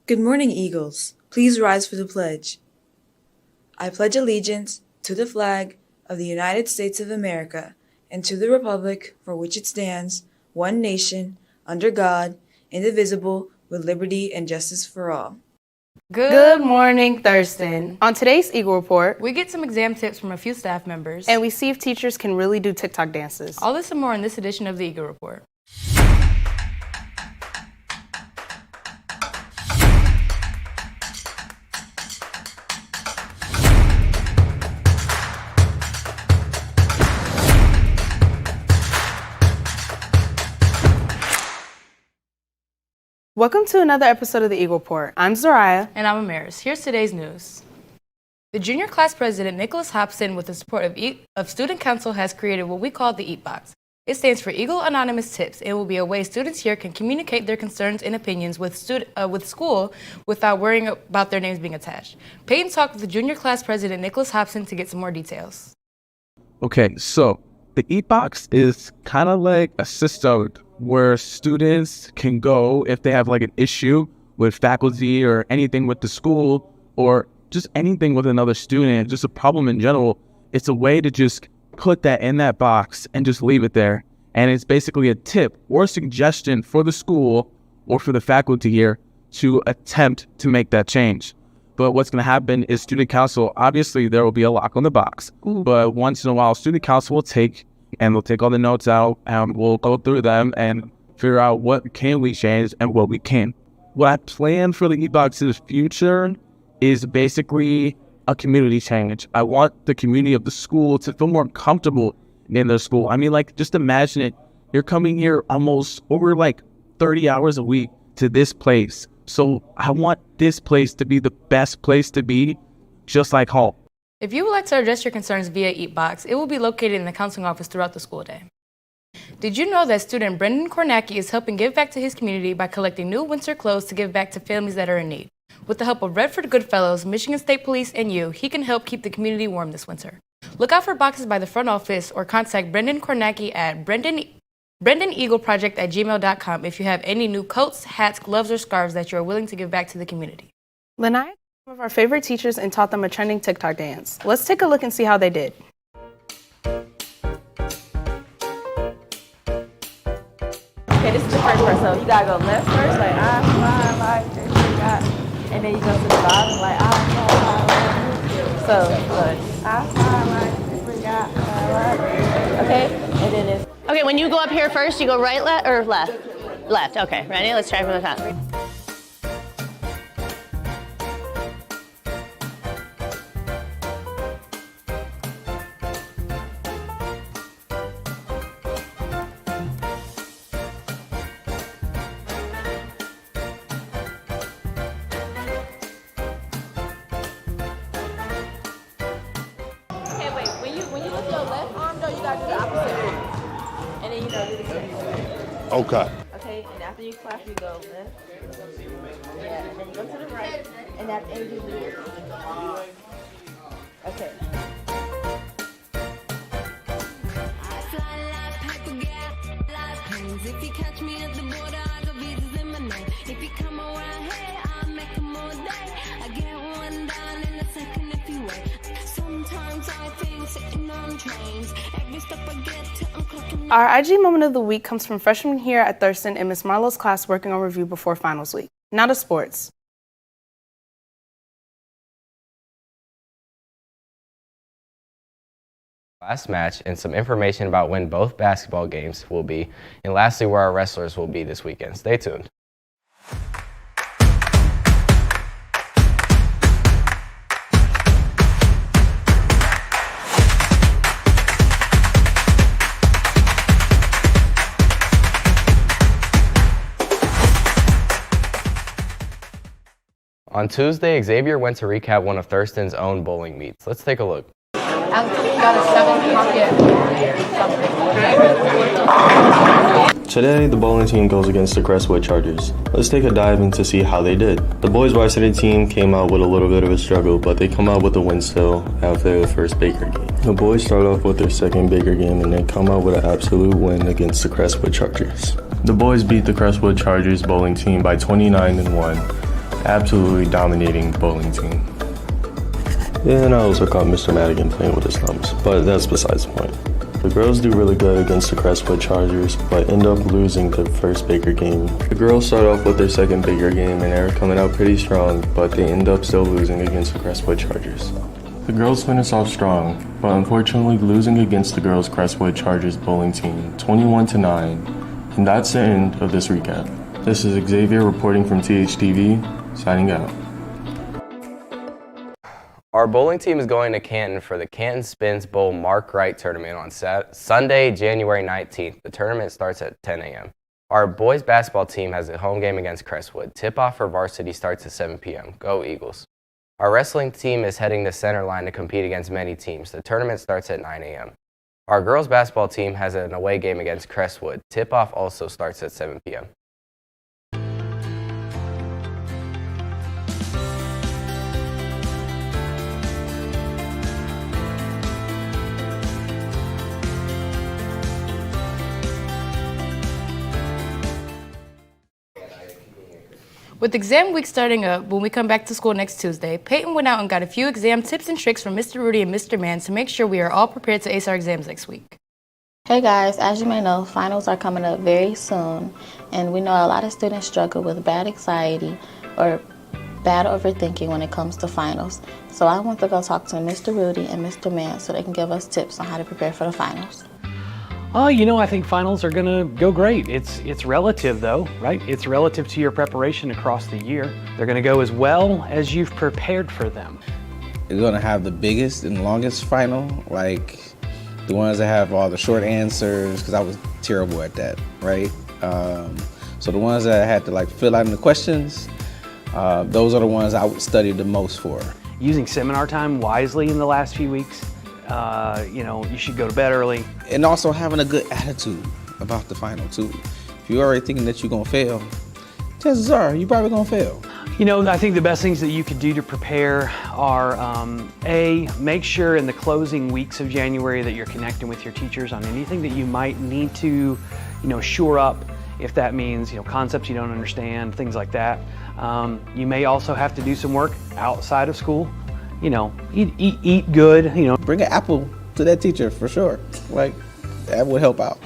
Good morning, Eagles. Please rise for the pledge. I pledge allegiance to the flag of the United States of America and to the republic for which it stands, one nation, under God, indivisible, with liberty and justice for all. Good morning, Thurston. On today's Eagle Report, we get some exam tips from a few staff members. And we see if teachers can really do TikTok dances. All this and more in this edition of the Eagle Report. Welcome to another episode of the Eagle Report. I'm Zariah. And I'm Amaris. Here's today's news. The junior class president, Nicholas Hobson, with the support of Student Council, has created what we call the EAT Box. It stands for Eagle Anonymous Tips. It will be a way students here can communicate their concerns and opinions with school without worrying about their names being attached. Payton talked with the junior class president, Nicholas Hobson, to get some more details. Okay, so the EAT Box is kind of like a system where students can go if they have like an issue with faculty or anything with the school or just anything with another student, just a problem in general. It's a way to just put that in that box and just leave it there. And it's basically a tip or suggestion for the school or for the faculty here to attempt to make that change. But what's going to happen is student council, obviously there will be a lock on the box, but once in a while student council will take all the notes out and we'll go through them and figure out what can we change and what we can't. What I plan for the e-box in the future is basically a community change. I want the community of the school to feel more comfortable in their school. I mean, like, just imagine it. You're coming here almost over like 30 hours a week to this place. So I want this place to be the best place to be, just like home. If you would like to address your concerns via EAT Box, it will be located in the counseling office throughout the school day. Did you know that student Brendan Kornacki is helping give back to his community by collecting new winter clothes to give back to families that are in need? With the help of Redford Goodfellows, Michigan State Police, and you, he can help keep the community warm this winter. Look out for boxes by the front office or contact Brendan Kornacki at BrendanEagleProject@gmail.com if you have any new coats, hats, gloves, or scarves that you are willing to give back to the community. Lanai, some of our favorite teachers, and taught them a trending TikTok dance. Let's take a look and see how they did. Okay, this is the first part. So you gotta go left first, like I'm flying like this, and then you go to the bottom, like I'm flying like this. So look, I'm flying like this, okay, and then it's okay. When you go up here first, you go right, left, or left? Left. Okay, ready? Let's try from the top. when you lift your left arm though, you gotta do the opposite way. And then do the same. Okay. Okay, and after you clap, you go left. Yeah, and then you go to the right, and that's and you do it. Okay. If you catch me at the border, I got visas in my name. If you come around here, I'll make them all day. I get one down in a second if you wait. Sometimes I think sitting on trains. Every step I get to, I'm clocking. Our IG moment of the week comes from freshmen here at Thurston in Miss Marlowe's class working on review before finals week. Now to sports. Last match and some information about when both basketball games will be, and lastly where our wrestlers will be this weekend. Stay tuned. On Tuesday, Xavier went to recap one of Thurston's own bowling meets. Let's take a look. Today, the bowling team goes against the Crestwood Chargers. Let's take a dive in to see how they did. The boys varsity team came out with a little bit of a struggle, but they come out with a win still after their first Baker game. The boys start off with their second Baker game and then come out with an absolute win against the Crestwood Chargers. The boys beat the Crestwood Chargers bowling team by 29-1. absolutely dominating the bowling team. And I also caught Mr. Madigan playing with his thumbs, but that's besides the point. The girls do really good against the Crestwood Chargers, but end up losing the first Baker game. The girls start off with their second Baker game and they're coming out pretty strong, but they end up still losing against the Crestwood Chargers. The girls finish off strong, but unfortunately losing against the girls Crestwood Chargers bowling team 21-9, and that's the end of this recap. This is Xavier reporting from THTV, signing out. Our bowling team is going to Canton for the Canton Spins Bowl Mark Wright tournament on Sunday, January 19th. The tournament starts at 10 a.m. Our boys basketball team has a home game against Crestwood. Tip-off for varsity starts at 7 p.m. Go Eagles. Our wrestling team is heading to center line to compete against many teams. The tournament starts at 9 a.m. Our girls basketball team has an away game against Crestwood. Tip-off also starts at 7 p.m. With exam week starting up, when we come back to school next Tuesday, Payton went out and got a few exam tips and tricks from Mr. Rudy and Mr. Mann to make sure we are all prepared to ace our exams next week. Hey guys, as you may know, finals are coming up very soon, and we know a lot of students struggle with bad anxiety or bad overthinking when it comes to finals. So I want to go talk to Mr. Rudy and Mr. Mann so they can give us tips on how to prepare for the finals. I think finals are gonna go great. It's relative though, right? It's relative to your preparation across the year. They're gonna go as well as you've prepared for them. You're gonna have the biggest and longest final, like the ones that have all the short answers, because I was terrible at that, right? So the ones that I had to like fill out in the questions, those are the ones I would study the most for. Using seminar time wisely in the last few weeks, you should go to bed early. And also having a good attitude about the final too. If you're already thinking that you're gonna fail, chances are you're probably gonna fail. I think the best things that you could do to prepare are, A, make sure in the closing weeks of January that you're connecting with your teachers on anything that you might need to, shore up, if that means, concepts you don't understand, things like that. You may also have to do some work outside of school. Eat good, Bring an apple to that teacher for sure. Like, that would help out.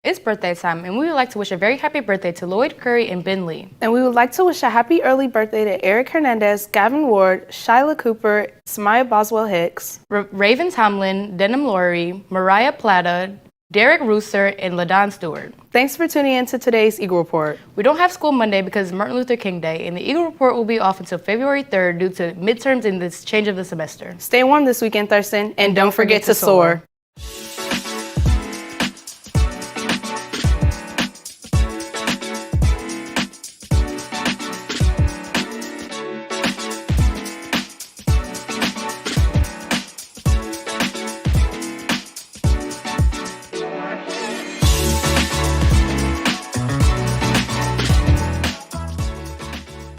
It's birthday time, and we would like to wish a very happy birthday to Lloyd Curry and Ben Lee. And we would like to wish a happy early birthday to Eric Hernandez, Gavin Ward, Shyla Cooper, Samaya Boswell Hicks, Raven Tomlin, Denham Laurie, Mariah Plata, Derek Rooster, and LaDon Stewart. Thanks for tuning in to today's Eagle Report. We don't have school Monday because it's Martin Luther King Day, and the Eagle Report will be off until February 3rd due to midterms and this change of the semester. Stay warm this weekend, Thurston, and don't forget to soar.